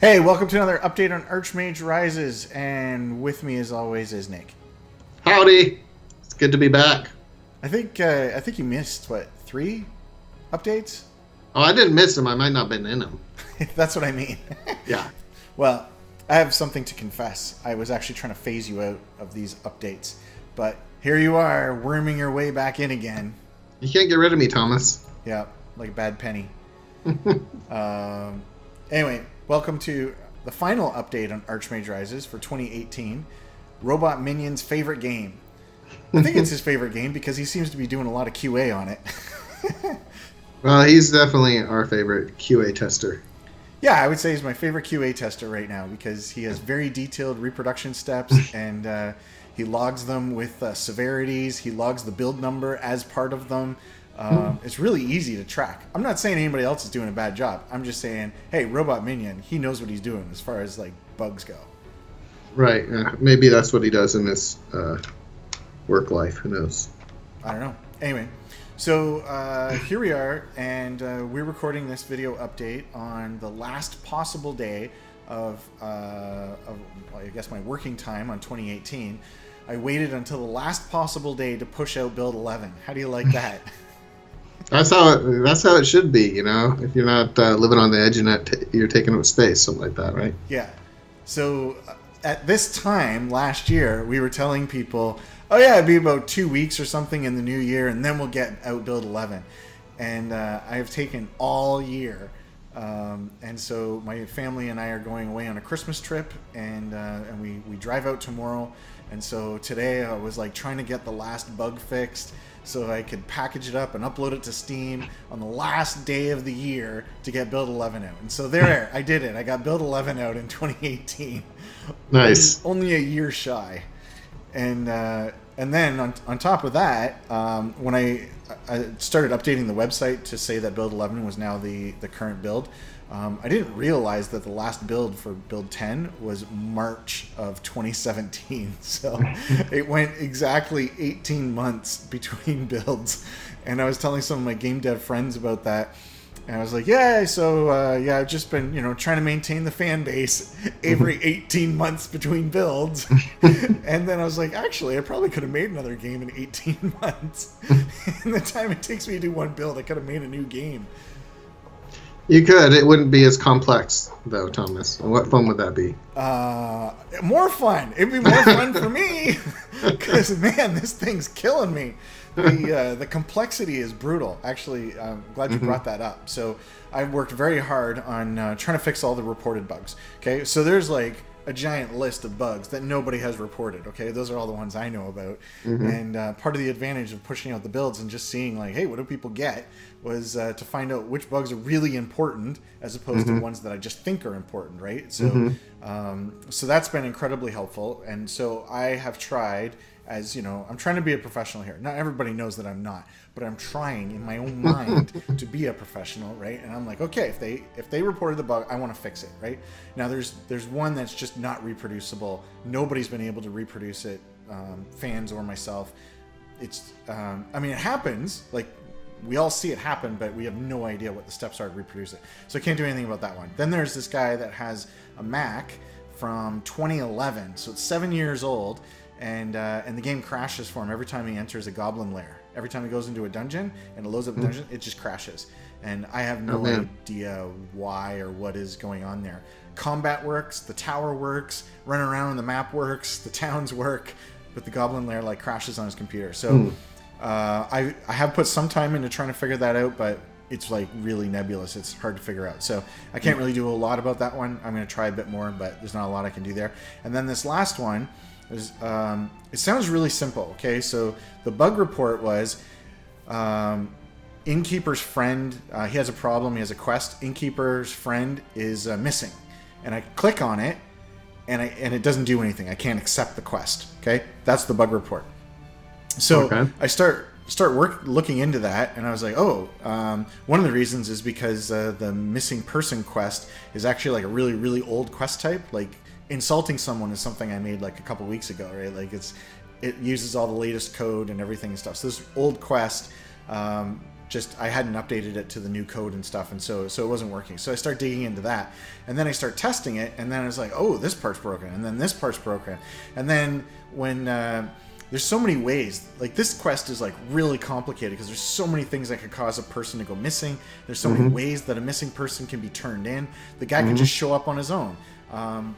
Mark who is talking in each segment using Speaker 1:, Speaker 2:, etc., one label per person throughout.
Speaker 1: Hey, welcome to another update on Archmage Rises, and with me, as always, is Nick.
Speaker 2: Howdy! It's good to be back.
Speaker 1: I think you missed three updates?
Speaker 2: Oh, I didn't miss him. I might not have been in him.
Speaker 1: That's what I mean.
Speaker 2: Yeah.
Speaker 1: Well, I have something to confess. I was actually trying to phase you out of these updates, but here you are, worming your way back in again.
Speaker 2: You can't get rid of me, Thomas.
Speaker 1: Yeah, like a bad penny. Anyway, welcome to the final update on Archmage Rises for 2018. Robot Minion's favorite game. I think it's his favorite game because he seems to be doing a lot of QA on it.
Speaker 2: Well, he's definitely our favorite QA tester.
Speaker 1: Yeah, I would say he's my favorite QA tester right now because he has very detailed reproduction steps and he logs them with severities. He logs the build number as part of them. It's really easy to track. I'm not saying anybody else is doing a bad job. I'm just saying, hey, Robot Minion, he knows what he's doing as far as like bugs go.
Speaker 2: Right. Maybe that's what he does in his work life. Who knows?
Speaker 1: I don't know. Anyway, so here we are, and we're recording this video update on the last possible day of I guess, my working time on 2018. I waited until the last possible day to push out Build 11. How do you like that?
Speaker 2: That's how it should be. You know, if you're not living on the edge and you're taking up space, something like that, right?
Speaker 1: Yeah. So at this time last year, we were telling people, oh yeah, it'd be about 2 weeks or something in the new year, and then we'll get out Build 11. And I have taken all year. And so my family and I are going away on a Christmas trip, and we drive out tomorrow. And so today I was like trying to get the last bug fixed so I could package it up and upload it to Steam on the last day of the year to get Build 11 out. And so there, I did it. I got Build 11 out in 2018.
Speaker 2: Nice.
Speaker 1: Only a year shy. And then on top of that, when I started updating the website to say that Build 11 was now the current build, I didn't realize that the last build for Build 10 was March of 2017. So it went exactly 18 months between builds. And I was telling some of my game dev friends about that. And I was like, yeah, so I've just been, trying to maintain the fan base every 18 months between builds. And then I was like, actually, I probably could have made another game in 18 months. In the time it takes me to do one build, I could have made a new game.
Speaker 2: You could. It wouldn't be as complex, though, Thomas. What fun would that be?
Speaker 1: More fun. It'd be more fun for me. Because, man, this thing's killing me. The complexity is brutal. Actually, I'm glad you brought that up. So I've worked very hard on trying to fix all the reported bugs. Okay, so there's like a giant list of bugs that nobody has reported. Okay, those are all the ones I know about. And part of the advantage of pushing out the builds and just seeing like, hey, what do people get, was to find out which bugs are really important as opposed to ones that I just think are important, right? So, so that's been incredibly helpful. And so I have tried. As you know, I'm trying to be a professional here. Not everybody knows that I'm not, but I'm trying in my own mind to be a professional, right? And I'm like, okay, if they reported the bug, I want to fix it, right? Now there's one that's just not reproducible. Nobody's been able to reproduce it, fans or myself. It's, I mean, it happens. Like we all see it happen, but we have no idea what the steps are to reproduce it. So I can't do anything about that one. Then there's this guy that has a Mac from 2011, so it's 7 years old. And the game crashes for him every time he enters a goblin lair. Every time he goes into a dungeon and it loads up a dungeon, it just crashes. And I have no idea why or what is going on there. Combat works, the tower works, running around the map works, the towns work, but the goblin lair like crashes on his computer. So I have put some time into trying to figure that out, but it's like really nebulous. It's hard to figure out. So I can't really do a lot about that one. I'm going to try a bit more, but there's not a lot I can do there. And then this last one, it sounds really simple, okay? So the bug report was Innkeeper's friend, he has a problem, he has a quest, Innkeeper's friend is missing. And I click on it, and it doesn't do anything. I can't accept the quest, okay? That's the bug report. So I start looking into that, and I was like, one of the reasons is because the missing person quest is actually like a really, really old quest type, like insulting someone is something I made like a couple weeks ago, right? Like it uses all the latest code and everything and stuff. So this old quest just I hadn't updated it to the new code and stuff, and so it wasn't working. So I start digging into that, and then I start testing it, and then it's like, oh, this part's broken, and then this part's broken, and then when there's so many ways. Like, this quest is like really complicated because there's so many things that could cause a person to go missing. There's so many ways that a missing person can be turned in. The guy can just show up on his own.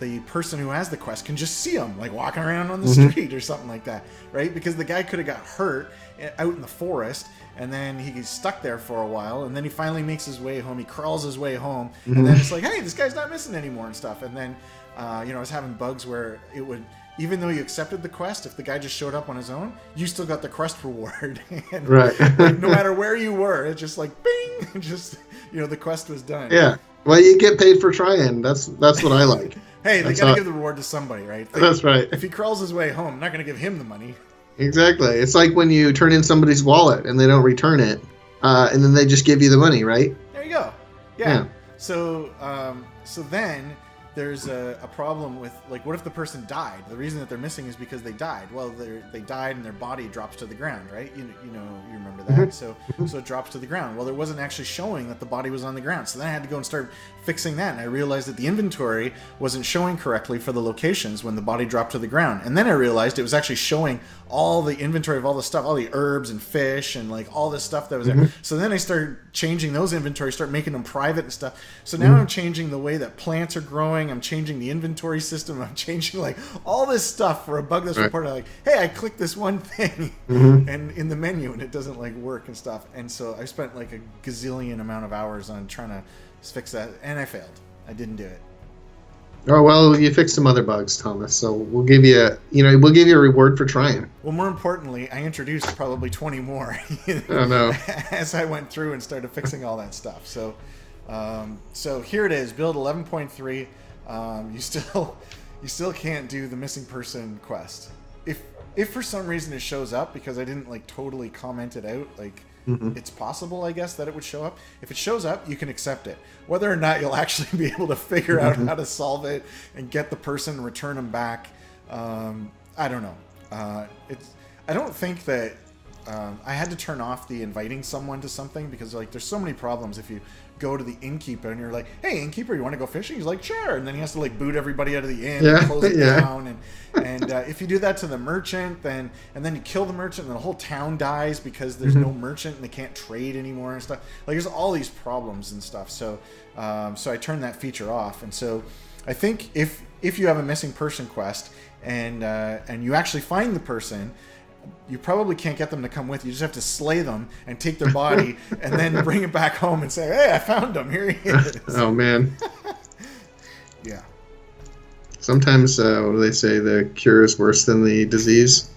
Speaker 1: The person who has the quest can just see him like walking around on the street or something like that, right? Because the guy could have got hurt out in the forest, and then he gets stuck there for a while, and then he finally makes his way home. He crawls his way home, and then it's like, hey, this guy's not missing anymore and stuff. And then I was having bugs where it would, even though you accepted the quest, if the guy just showed up on his own, you still got the quest reward. And
Speaker 2: right.
Speaker 1: Like, no matter where you were, it's just like bing, just the quest was done.
Speaker 2: Yeah. Well, you get paid for trying. That's what I like.
Speaker 1: Hey, they gotta give the reward to somebody, right?
Speaker 2: That's right.
Speaker 1: If he crawls his way home, I'm not gonna give him the money.
Speaker 2: Exactly. It's like when you turn in somebody's wallet and they don't return it, and then they just give you the money, right?
Speaker 1: There you go. Yeah. So then there's a problem with, like, what if the person died? The reason that they're missing is because they died. Well, they died and their body drops to the ground, right? You remember that. So it drops to the ground. Well, there wasn't actually showing that the body was on the ground. So then I had to go and start fixing that. And I realized that the inventory wasn't showing correctly for the locations when the body dropped to the ground. And then I realized it was actually showing all the inventory of all the stuff, all the herbs and fish and like all this stuff that was there. So then I started changing those inventories, start making them private and stuff. So now I'm changing the way that plants are growing. I'm changing the inventory system. I'm changing like all this stuff for a bug that's reported. Like, hey, I clicked this one thing and in the menu and it doesn't like work and stuff. And so I spent like a gazillion amount of hours on trying to fix that, and I failed. I didn't do it.
Speaker 2: Oh, well, you fixed some other bugs, Thomas. So we'll give you a reward for trying.
Speaker 1: Well, more importantly, I introduced probably 20 more
Speaker 2: Oh, no.
Speaker 1: as I went through and started fixing all that stuff. So here it is, build 11.3. You still can't do the missing person quest. If for some reason it shows up, because I didn't like totally comment it out, like it's possible, I guess, that it would show up. If it shows up, you can accept it. Whether or not you'll actually be able to figure out how to solve it and get the person and return them back, I don't know. I don't think that I had to turn off the inviting someone to something, because like there's so many problems if you go to the innkeeper and you're like, hey, innkeeper, you want to go fishing? He's like, sure. And then he has to like boot everybody out of the inn and close it down. And if you do that to the merchant, and then you kill the merchant and the whole town dies because there's no merchant and they can't trade anymore and stuff. Like, there's all these problems and stuff. So I turned that feature off. And so I think if you have a missing person quest and you actually find the person, you probably can't get them to come with you. You just have to slay them and take their body and then bring it back home and say, hey, I found him. Here he is.
Speaker 2: Oh, man.
Speaker 1: Yeah.
Speaker 2: Sometimes, what do they say? The cure is worse than the disease.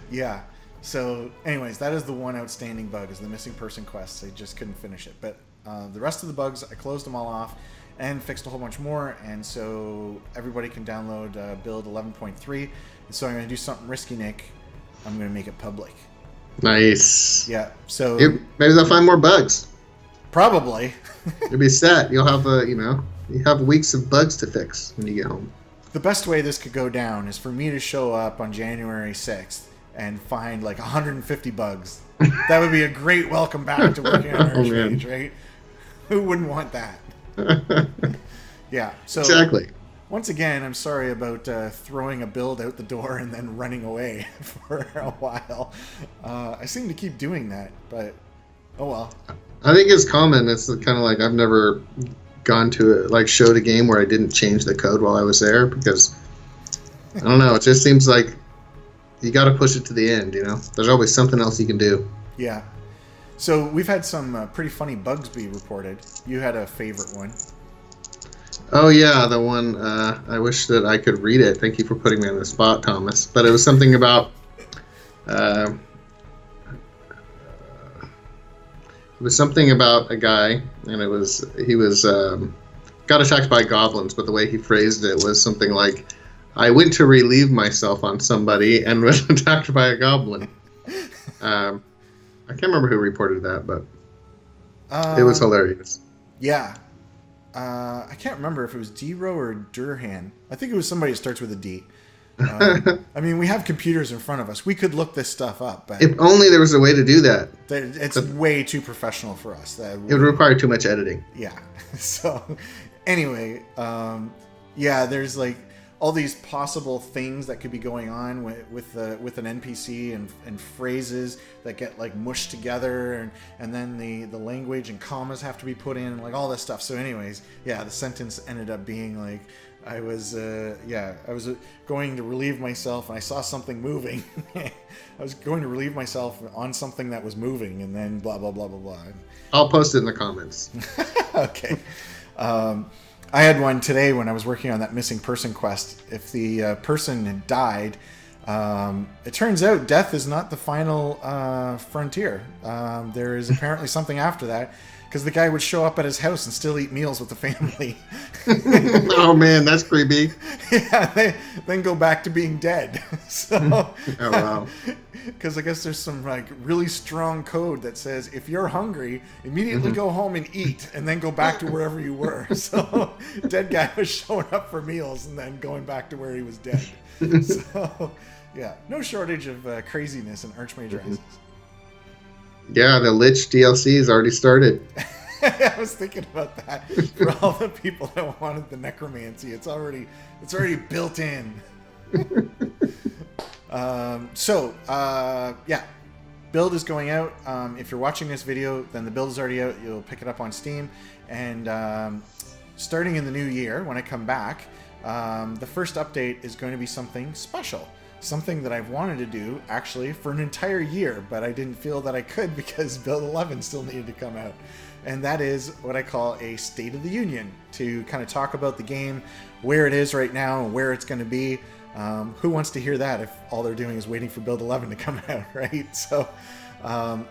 Speaker 1: Yeah. So anyways, that is the one outstanding bug, is the missing person quest. I just couldn't finish it. But the rest of the bugs, I closed them all off and fixed a whole bunch more. And so everybody can download build 11.3. And so I'm going to do something risky, Nick. I'm going to make it public.
Speaker 2: Nice.
Speaker 1: Yeah. So
Speaker 2: maybe they'll find more bugs.
Speaker 1: Probably.
Speaker 2: You'll be set. You'll have you have weeks of bugs to fix when you get home.
Speaker 1: The best way this could go down is for me to show up on January 6th and find like 150 bugs. That would be a great welcome back to working on Earthstage, right? Who wouldn't want that? Yeah. So
Speaker 2: exactly.
Speaker 1: Once again, I'm sorry about throwing a build out the door and then running away for a while. I seem to keep doing that, but oh well.
Speaker 2: I think it's common. It's kind of like I've never gone to showed a game where I didn't change the code while I was there, because I don't know. It just seems like you got to push it to the end. There's always something else you can do.
Speaker 1: Yeah. So we've had some pretty funny bugs be reported. You had a favorite one.
Speaker 2: Oh, yeah, the one, I wish that I could read it. Thank you for putting me on the spot, Thomas. But it was something about, a guy, and he was got attacked by goblins, but the way he phrased it was something like, I went to relieve myself on somebody and was attacked by a goblin. I can't remember who reported that, but it was hilarious.
Speaker 1: Yeah. I can't remember if it was D-Row or Durhan. I think it was somebody that starts with a D. I mean, we have computers in front of us. We could look this stuff up, but
Speaker 2: If only there was a way to do that.
Speaker 1: it's way too professional for us.
Speaker 2: It would require too much editing.
Speaker 1: Yeah. So anyway, yeah, there's like all these possible things that could be going on with an NPC and phrases that get like mushed together, and then the language and commas have to be put in, and like all this stuff. So anyways, yeah, the sentence ended up being like, I was going to relieve myself, and I saw something moving. I was going to relieve myself on something that was moving, and then blah blah blah blah blah.
Speaker 2: I'll post it in the comments.
Speaker 1: Okay. I had one today when I was working on that missing person quest. If the person had died, it turns out death is not the final frontier. There is apparently something after that, because the guy would show up at his house and still eat meals with the family.
Speaker 2: Oh man, that's creepy.
Speaker 1: Yeah, then go back to being dead. So,
Speaker 2: oh wow.
Speaker 1: Because I guess there's some like really strong code that says if you're hungry, immediately go home and eat, and then go back to wherever you were. So, dead guy was showing up for meals and then going back to where he was dead. So, yeah, no shortage of craziness in Archmage Rises.
Speaker 2: Yeah, the Lich DLC has already started.
Speaker 1: I was thinking about that for all the people that wanted the necromancy. It's already built in. Yeah, build is going out. If you're watching this video, then the build is already out. You'll pick it up on Steam, and starting in the new year, when I come back, the first update is going to be something special. Something that I've wanted to do, actually, for an entire year, but I didn't feel that I could because Build 11 still needed to come out. And that is what I call a State of the Union, to kind of talk about the game, where it is right now, and where it's going to be. Who wants to hear that if all they're doing is waiting for Build 11 to come out, right? So,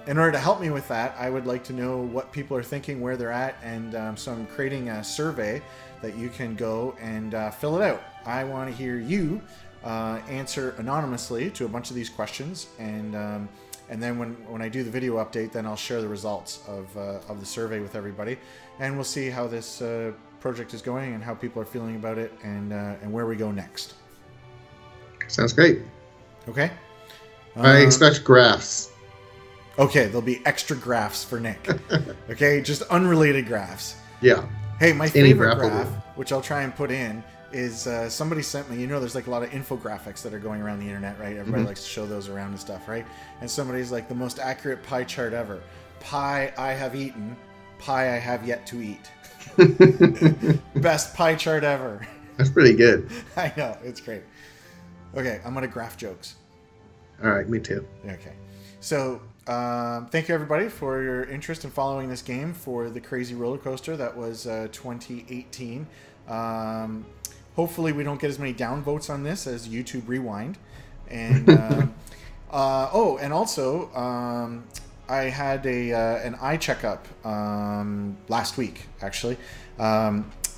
Speaker 1: in order to help me with that, I would like to know what people are thinking, where they're at, and so I'm creating a survey that you can go and fill it out. I want to hear you answer anonymously to a bunch of these questions, and then when I do the video update, then I'll share the results of the survey with everybody, and we'll see how this project is going and how people are feeling about it, and where we go next.
Speaker 2: Sounds great.
Speaker 1: Okay.
Speaker 2: I expect graphs.
Speaker 1: Okay, there'll be extra graphs for Nick. Okay, just unrelated graphs.
Speaker 2: Yeah.
Speaker 1: Hey, my favorite graph, which I'll try and put in, is somebody sent me, there's like a lot of infographics that are going around the internet, right? Everybody likes to show those around and stuff, right? And somebody's like, the most accurate pie chart ever. Pie I have eaten, pie I have yet to eat. Best pie chart ever.
Speaker 2: That's pretty good.
Speaker 1: I know, it's great. Okay, I'm going to graph jokes.
Speaker 2: All right, me too.
Speaker 1: Okay. So, thank you everybody for your interest in following this game for the crazy roller coaster that was 2018. Hopefully we don't get as many downvotes on this as YouTube Rewind. And and also I had an eye checkup last week, actually.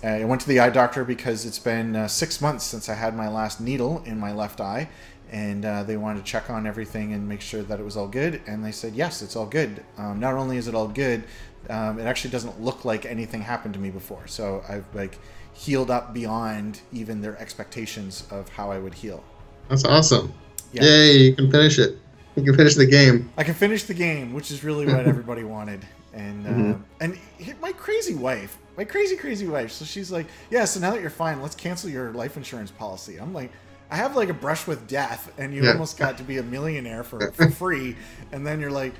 Speaker 1: I went to the eye doctor because it's been 6 months since I had my last needle in my left eye, and they wanted to check on everything and make sure that it was all good, and they said, yes, it's all good. Not only is it all good, it actually doesn't look like anything happened to me before, so I've healed up beyond even their expectations of how I would heal.
Speaker 2: That's awesome.
Speaker 1: Yeah.
Speaker 2: Yay, you can finish it. You can finish the game.
Speaker 1: I can finish the game, which is really what everybody wanted. And and my crazy wife, crazy wife, so she's like, yeah, so now that you're fine, let's cancel your life insurance policy. I'm like, I have like a brush with death, and you almost got to be a millionaire for free, and then you're like,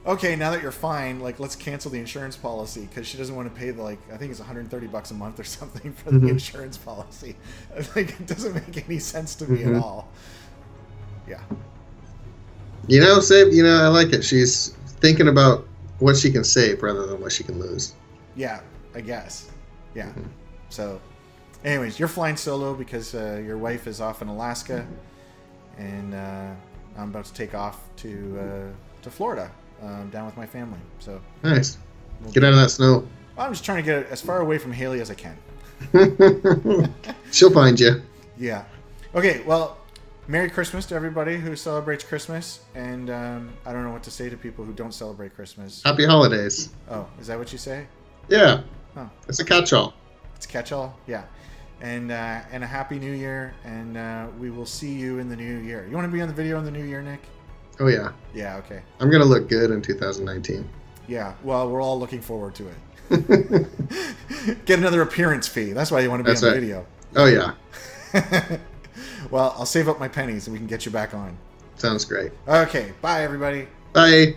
Speaker 1: okay, now that you're fine, like, let's cancel the insurance policy, because she doesn't want to pay the, like, I think it's $130 a month or something for the insurance policy. Like, it doesn't make any sense to me at all. Yeah.
Speaker 2: Save, I like it. She's thinking about what she can save rather than what she can lose.
Speaker 1: Yeah, I guess. Yeah. So, anyways, you're flying solo because your wife is off in Alaska, and I'm about to take off to Florida, down with my family. So
Speaker 2: nice. Get out of that snow.
Speaker 1: I'm just trying to get as far away from Haley as I can.
Speaker 2: She'll find you.
Speaker 1: Yeah. Okay. Well, Merry Christmas to everybody who celebrates Christmas, and I don't know what to say to people who don't celebrate Christmas.
Speaker 2: Happy holidays.
Speaker 1: Oh, is that what you say?
Speaker 2: Yeah.
Speaker 1: Oh.
Speaker 2: It's a catch-all.
Speaker 1: It's a catch-all? Yeah. and a happy new year, and we will see you in the new year. You want to be on the video in the new year, Nick?
Speaker 2: Oh yeah.
Speaker 1: Yeah. Okay.
Speaker 2: I'm gonna look good in 2019.
Speaker 1: Yeah. Well, we're all looking forward to it. Get another appearance fee. That's why you want to be on the video.
Speaker 2: Oh yeah.
Speaker 1: Well, I'll save up my pennies and we can get you back on.
Speaker 2: Sounds great.
Speaker 1: Okay. Bye, everybody.
Speaker 2: Bye.